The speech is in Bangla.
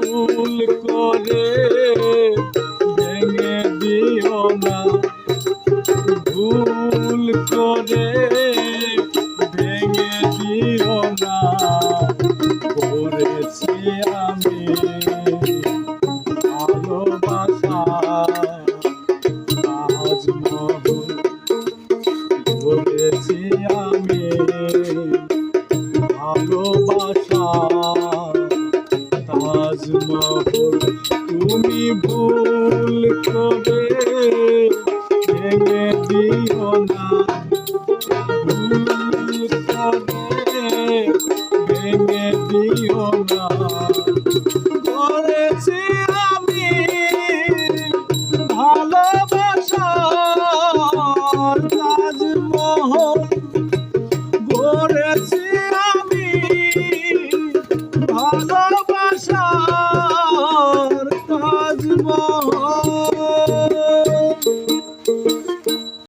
ভুল করে ভেঙে দিও না, ভুল করে ভেঙে দিও না। করেছি আমি ভালোবাসা তাজমহল, করেছি আমি ভালোবাসা তাজমহল। তুমি ভুল করে ভেঙে দিও না, ভুল করে ভেঙে দিও না। করেছি আমি ভালোবাসা তাজমহল, গড়েছি আমি ভালোবাসার তাজমহল।